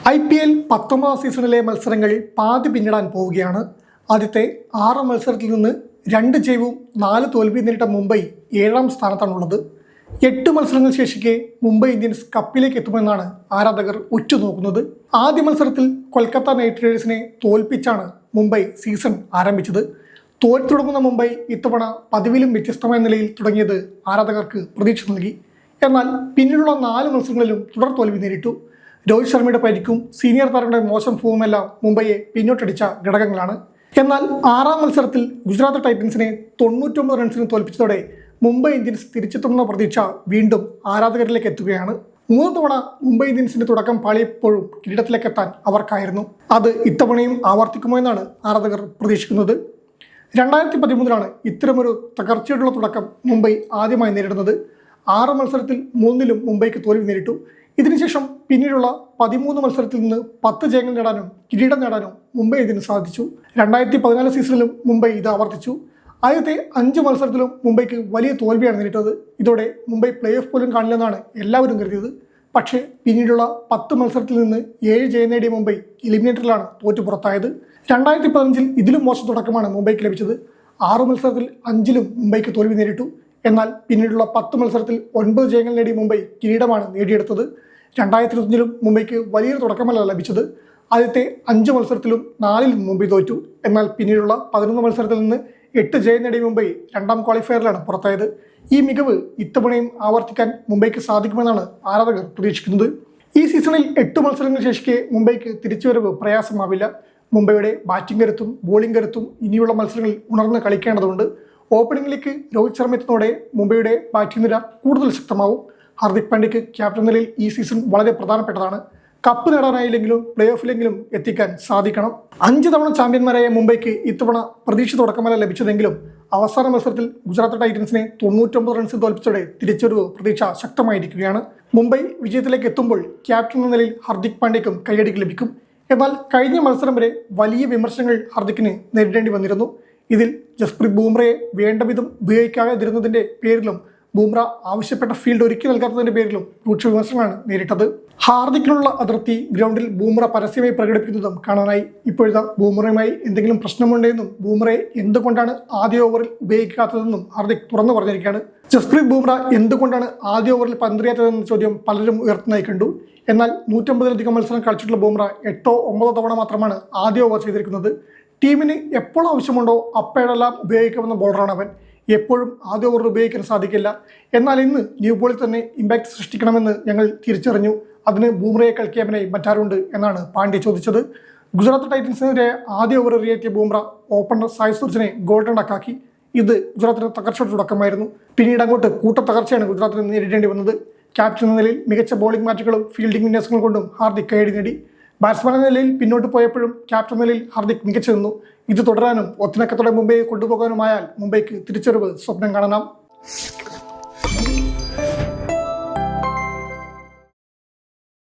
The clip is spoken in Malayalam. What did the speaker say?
IPL 19 സീസണിലെ മത്സരങ്ങൾ പാതി പിന്നിടാൻ പോവുകയാണ്. ആദ്യത്തെ 6 മത്സരത്തിൽ നിന്ന് 2 ജയവും 4 തോൽവിയും നേരിട്ട മുംബൈ 7ാം സ്ഥാനത്താണുള്ളത്. 8 മത്സരങ്ങൾ ശേഷിക്കെ മുംബൈ ഇന്ത്യൻസ് കപ്പിലേക്ക് എത്തുമെന്നാണ് ആരാധകർ ഉറ്റുനോക്കുന്നത്. ആദ്യ മത്സരത്തിൽ കൊൽക്കത്ത നൈറ്റ് റൈഡേഴ്സിനെ തോൽപ്പിച്ചാണ് മുംബൈ സീസൺ ആരംഭിച്ചത്. തോറ്റു തുടങ്ങുന്ന മുംബൈ ഇത്തവണ പതിവിലും വ്യത്യസ്തമായ നിലയിൽ തുടങ്ങിയത് ആരാധകർക്ക് പ്രതീക്ഷ നൽകി. എന്നാൽ പിന്നീടുള്ള 4 മത്സരങ്ങളിലും തുടർ തോൽവി നേരിട്ടു. രോഹിത് ശർമ്മയുടെ പരിക്കും സീനിയർ താരങ്ങളുടെ മോശം ഫോമുമെല്ലാം മുംബൈയെ പിന്നോട്ടടിച്ച ഘടകങ്ങളാണ്. എന്നാൽ 6ാം മത്സരത്തിൽ ഗുജറാത്ത് ടൈറ്റൻസിനെ 99 റൺസിന് തോൽപ്പിച്ചതോടെ മുംബൈ ഇന്ത്യൻസ് തിരിച്ചെത്തുന്ന പ്രതീക്ഷ വീണ്ടും ആരാധകരിലേക്ക് എത്തുകയാണ്. 3 തവണ മുംബൈ ഇന്ത്യൻസിന്റെ തുടക്കം പാളിയപ്പോഴും കിരീടത്തിലേക്ക് എത്താൻ അവർക്കായിരുന്നു. അത് ഇത്തവണയും ആവർത്തിക്കുമോ എന്നാണ് ആരാധകർ പ്രതീക്ഷിക്കുന്നത്. 2013 ഇത്തരമൊരു തകർച്ചയോടുള്ള തുടക്കം മുംബൈ ആദ്യമായി നേരിടുന്നത്. 6 മത്സരത്തിൽ 3ലും മുംബൈക്ക് തോൽവി നേരിട്ടു. ഇതിനുശേഷം പിന്നീടുള്ള 13 മത്സരത്തിൽ നിന്ന് 10 ജയങ്ങൾ നേടാനും കിരീടം നേടാനും മുംബൈ ഇതിന് സാധിച്ചു. 2014 സീസണിലും മുംബൈ ഇത് ആവർത്തിച്ചു. ആദ്യത്തെ 5 മത്സരത്തിലും മുംബൈക്ക് വലിയ തോൽവിയാണ് നേരിട്ടത്. ഇതോടെ മുംബൈ പ്ലേ ഓഫ് പോലും കാണില്ലെന്നാണ് എല്ലാവരും കരുതിയത്. പക്ഷേ പിന്നീടുള്ള 10 മത്സരത്തിൽ നിന്ന് 7 ജയം നേടിയ മുംബൈ എലിമിനേറ്ററിലാണ് തോറ്റു പുറത്തായത്. 2015 ഇതിലും മോശം തുടക്കമാണ് മുംബൈക്ക് ലഭിച്ചത്. 6 മത്സരത്തിൽ 5ലും മുംബൈക്ക് തോൽവി നേരിട്ടു. എന്നാൽ പിന്നീടുള്ള 10 മത്സരത്തിൽ 9 ജയങ്ങൾ നേടിയ മുംബൈ കിരീടമാണ് നേടിയെടുത്തത്. 2021 മുംബൈക്ക് വലിയൊരു തുടക്കമല്ല ലഭിച്ചത്. ആദ്യത്തെ 5 മത്സരത്തിലും 4ൽ മുംബൈ തോറ്റു. എന്നാൽ പിന്നീടുള്ള 11 മത്സരത്തിൽ നിന്ന് 8 ജയം നേടിയ മുംബൈ 2ാം ക്വാളിഫയറിലാണ് പുറത്തായത്. ഈ മികവ് ഇത്തവണയും ആവർത്തിക്കാൻ മുംബൈക്ക് സാധിക്കുമെന്നാണ് ആരാധകർ പ്രതീക്ഷിക്കുന്നത്. ഈ സീസണിൽ 8 മത്സരങ്ങൾ ശേഷിക്കെ മുംബൈക്ക് തിരിച്ചുവരവ് പ്രയാസമാവില്ല. മുംബൈയുടെ ബാറ്റിംഗ് കരുത്തും ബോളിംഗ് കരുത്തും ഇനിയുള്ള മത്സരങ്ങളിൽ ഉണർന്ന് കളിക്കേണ്ടതുണ്ട്. ഓപ്പണിംഗിലേക്ക് രോഹിത് ശർമ്മ എത്തുന്നതോടെ മുംബൈയുടെ ബാറ്റിംഗ് നിര കൂടുതൽ ശക്തമാവും. ഹാർദിക് പാണ്ഡ്യയ്ക്ക് ക്യാപ്റ്റൻ നിലയിൽ ഈ സീസൺ വളരെ പ്രധാനപ്പെട്ടതാണ്. കപ്പ് നേടാനായില്ലെങ്കിലും പ്ലേ ഓഫിലെങ്കിലും എത്തിക്കാൻ സാധിക്കണം. 5 തവണ ചാമ്പ്യന്മാരായ മുംബൈക്ക് ഇത്തവണ പ്രതീക്ഷ തുടക്കമല്ല ലഭിച്ചതെങ്കിലും അവസാന മത്സരത്തിൽ ഗുജറാത്ത് ടൈറ്റൻസിനെ 99 റൺസിൽ തോൽപ്പിച്ചതോടെ തിരിച്ചൊരു പ്രതീക്ഷ ശക്തമായിരിക്കുകയാണ്. മുംബൈ വിജയത്തിലേക്ക് എത്തുമ്പോൾ ക്യാപ്റ്റൻ എന്ന നിലയിൽ ഹാർദിക് പാണ്ഡ്യയ്ക്കും കൈയടിക്ക് ലഭിക്കും. എന്നാൽ കഴിഞ്ഞ മത്സരം വരെ വലിയ വിമർശനങ്ങൾ ഹാർദിക്കിന് നേരിടേണ്ടി വന്നിരുന്നു. ഇതിൽ ജസ്പ്രീത് ബൂംറയെ വേണ്ടവിധം ഉപയോഗിക്കാതിരുന്നതിന്റെ പേരിലും ബൂംറ ആവശ്യപ്പെട്ട ഫീൽഡ് ഒരുക്കി നൽകാത്തതിന്റെ പേരിലും രൂക്ഷ വിമർശനങ്ങളാണ് നേരിട്ടത്. ഹാർദിക്കിനുള്ള അതിർത്തി ഗ്രൗണ്ടിൽ ബൂംറ പരസ്യമായി പ്രകടിപ്പിക്കുന്നതും കാണാനായി. ഇപ്പോഴത്തെ ബൂംറയുമായി എന്തെങ്കിലും പ്രശ്നമുണ്ടെന്നും ബൂംറയെ എന്തുകൊണ്ടാണ് ആദ്യ ഓവറിൽ ഉപയോഗിക്കാത്തതെന്നും ഹാർദിക് തുറന്നു പറഞ്ഞിരിക്കുകയാണ്. ജസ്പ്രീത് ബൂംറ എന്തുകൊണ്ടാണ് ആദ്യ ഓവറിൽ പന്തെറിയാത്തതെന്ന ചോദ്യം പലരും ഉയർത്തുന്നതായി കണ്ടു. എന്നാൽ 150ലധികം മത്സരം കളിച്ചിട്ടുള്ള ബൂംറ 8-9 തവണ മാത്രമാണ് ആദ്യ ഓവർ ചെയ്തിരിക്കുന്നത്. ടീമിന് എപ്പോൾ ആവശ്യമുണ്ടോ അപ്പോഴെല്ലാം ഉപയോഗിക്കാവുന്ന ബോളറാണ് അവൻ. എപ്പോഴും ആദ്യ ഓവർ ഉപയോഗിക്കാൻ സാധിക്കില്ല. എന്നാൽ ഇന്ന് ന്യൂ ബോളിൽ തന്നെ ഇമ്പാക്ട് സൃഷ്ടിക്കണമെന്ന് ഞങ്ങൾ തിരിച്ചറിഞ്ഞു. അതിന് ബൂംറയെ കളിക്കാനായി മറ്റാരുണ്ട് എന്നാണ് പാണ്ഡ്യ ചോദിച്ചത്. ഗുജറാത്ത് ടൈറ്റൻസിനെതിരെ ആദ്യ ഓവർ എറിയേറ്റിയ ബൂംറ ഓപ്പണർ സായ് സൂർജിനെ ഗോൾഡൻ ഡക്കാക്കി. ഇത് ഗുജറാത്തിന് തകർച്ചയുടെ തുടക്കമായിരുന്നു. പിന്നീട് അങ്ങോട്ട് കൂട്ടത്തകർച്ചയാണ് ഗുജറാത്തിന് നേരിടേണ്ടി വന്നത്. ക്യാപ്റ്റൻ എന്ന നിലയിൽ മികച്ച ബോളിംഗ് മാച്ചുകളും ഫീൽഡിംഗ് വിന്യാസങ്ങൾ കൊണ്ടും ഹാർദിക് കൈയടി നേടി. ബാറ്റ്സ്മാൻ എന്ന നിലയിൽ പിന്നോട്ട് പോയപ്പോഴും ക്യാപ്റ്റൻ നിലയിൽ ഹാർദിക് മികച്ചു നിന്നു. ഇത് തുടരാനും ഒത്തിണക്കത്തോടെ മുംബൈയെ കൊണ്ടുപോകാനുമായാൽ മുംബൈക്ക് തിരിച്ചറിവ് സ്വപ്നം കാണണം.